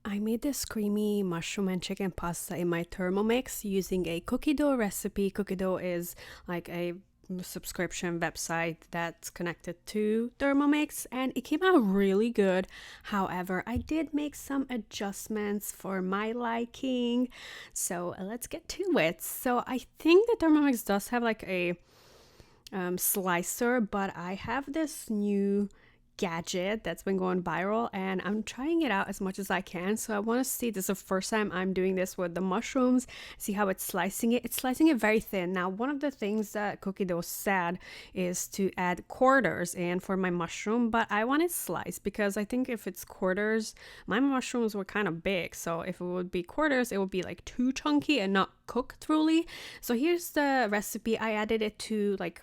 I made this creamy mushroom and chicken pasta in my Thermomix using a cookie dough recipe. Cookie dough is like a subscription website that's connected to Thermomix and it came out really good. However, I did make some adjustments for my liking. So let's get to it. So I think the Thermomix does have like a slicer, but I have this new gadget that's been going viral and I'm trying it out as much as I can. So I want to see, this is the first time I'm doing this with the mushrooms, see how it's slicing it. It's slicing it very thin. Now, one of the things that Cookie Dough said is to add quarters in for my mushroom, but I want it sliced because I think if it's quarters, my mushrooms were kind of big. So if it would be quarters, it would be like too chunky and not cooked truly. So here's the recipe. I added it to like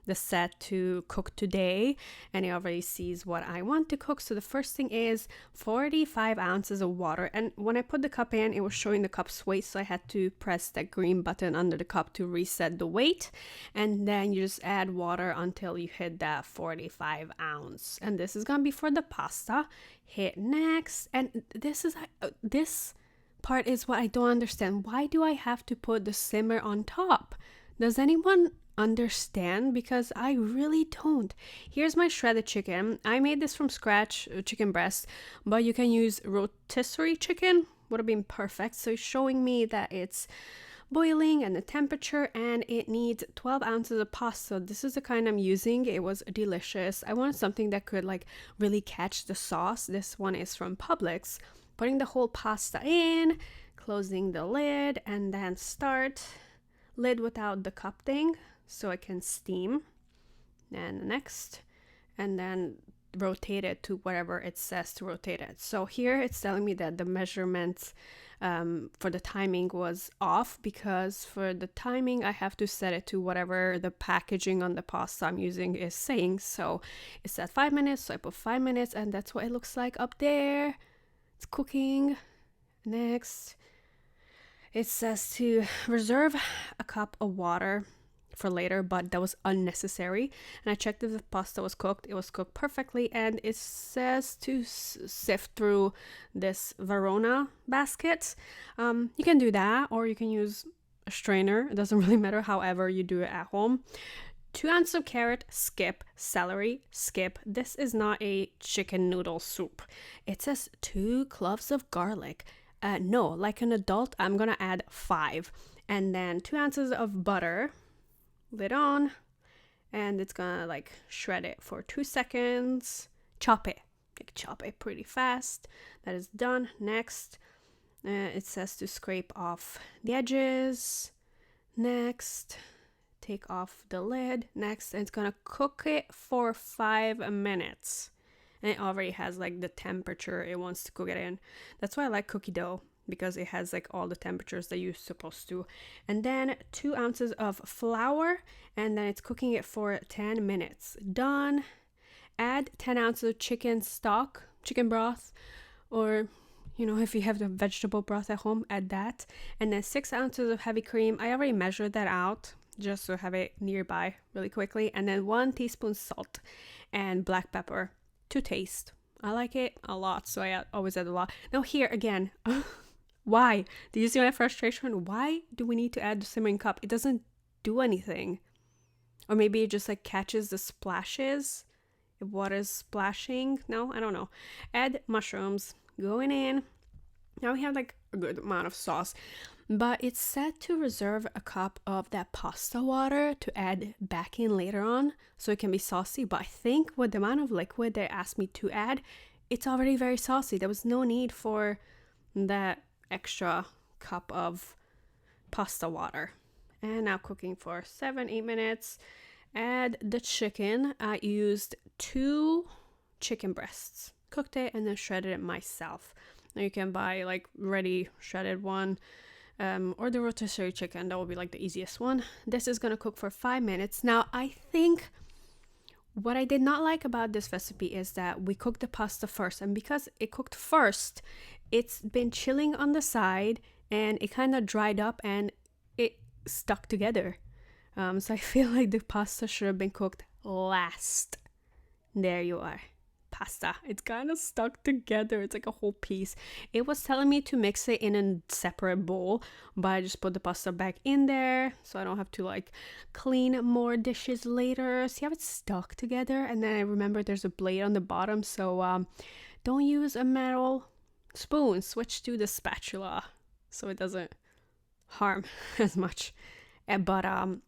the set to cook today and it already sees what I want to cook. So the first thing is 45 ounces of water, and when I put the cup in it was showing the cup's weight, so I had to press that green button under the cup to reset the weight, and then you just add water until you hit that 45 ounce, and this is gonna be for the pasta. Hit next, and this part is what I don't understand. Why do I have to put the simmer on top? Does anyone understand? Because I really don't. Here's my shredded chicken. I made this from scratch, chicken breast, but you can use rotisserie chicken, would have been perfect. So it's showing me that it's boiling and the temperature, and it needs 12 ounces of pasta. This is the kind I'm using. It was delicious. I wanted something that could like really catch the sauce. This one is from Publix. Putting the whole pasta in, closing the lid, and then start lid without the cup thing so I can steam. And the next, and then rotate it to whatever it says to rotate it. So here it's telling me that the measurements for the timing was off, because for the timing I have to set it to whatever the packaging on the pasta I'm using is saying. So it said 5 minutes, so I put 5 minutes, and that's what it looks like up there. It's cooking. Next, it says to reserve a cup of water for later, but that was unnecessary. And I checked if the pasta was cooked. It was cooked perfectly, and it says to sift through this Verona basket. You can do that, or you can use a strainer. It doesn't really matter, however you do it at home. 2 ounces of carrot, skip. Celery, skip. This is not a chicken noodle soup. It says 2 cloves of garlic. No, like an adult, I'm gonna add 5. And then 2 ounces of butter. Lid on, and it's gonna like shred it for 2 seconds. Chop it pretty fast. That is done. Next, it says to scrape off the edges. Next, take off the lid. Next, and it's gonna cook it for 5 minutes, and it already has like the temperature it wants to cook it in. That's why I like cookie dough, because it has like all the temperatures that you're supposed to. And then 2 ounces of flour, and then it's cooking it for 10 minutes. Done. Add 10 ounces of chicken stock, chicken broth, or if you have the vegetable broth at home, add that. And then 6 ounces of heavy cream. I already measured that out just to have it nearby really quickly. And then 1 teaspoon salt and black pepper to taste. I like it a lot, so I always add a lot. Now here again, why? Do you see my frustration? Why do we need to add the simmering cup? It doesn't do anything. Or maybe it just like catches the splashes if water's splashing. No, I don't know. Add mushrooms going in. Now we have like a good amount of sauce, but it's set to reserve a cup of that pasta water to add back in later on so it can be saucy. But I think with the amount of liquid they asked me to add, it's already very saucy. There was no need for that extra cup of pasta water. And now cooking for 7-8 minutes. Add the chicken. I used 2 chicken breasts, cooked it, and then shredded it myself. Now you can buy like ready shredded one, or the rotisserie chicken. That will be like the easiest one. This is gonna cook for 5 minutes. Now I think what I did not like about this recipe is that we cooked the pasta first, and because it cooked first, it's been chilling on the side and it kind of dried up and it stuck together. So I feel like the pasta should have been cooked last. There you are. pasta. It's kind of stuck together. It's like a whole piece. It was telling me to mix it in a separate bowl, but I just put the pasta back in there so I don't have to like clean more dishes later. See how it's stuck together? And then I remember there's a blade on the bottom, so don't use a metal spoon. Switch to the spatula so it doesn't harm as much. But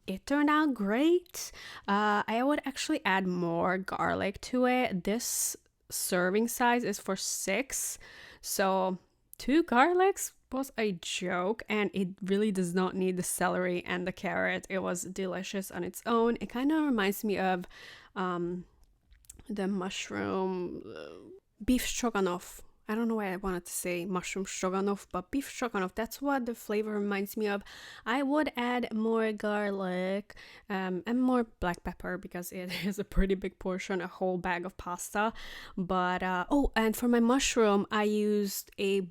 it turned out great. I would actually add more garlic to it. This serving size is for 6, so 2 garlics was a joke, and it really does not need the celery and the carrot. It was delicious on its own. It kind of reminds me of the mushroom beef stroganoff. I don't know why I wanted to say mushroom stroganoff, but beef stroganoff, that's what the flavor reminds me of. I would add more garlic and more black pepper because it is a pretty big portion, a whole bag of pasta. But, oh, and for my mushroom, I used a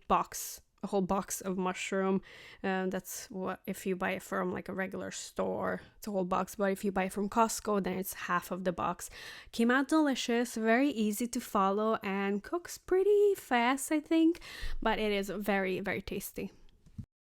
whole box of mushroom. That's what, if you buy it from like a regular store, it's a whole box, but if you buy it from Costco, then it's half of the box. Came out delicious, very easy to follow, and cooks pretty fast, I think, but it is very, very tasty.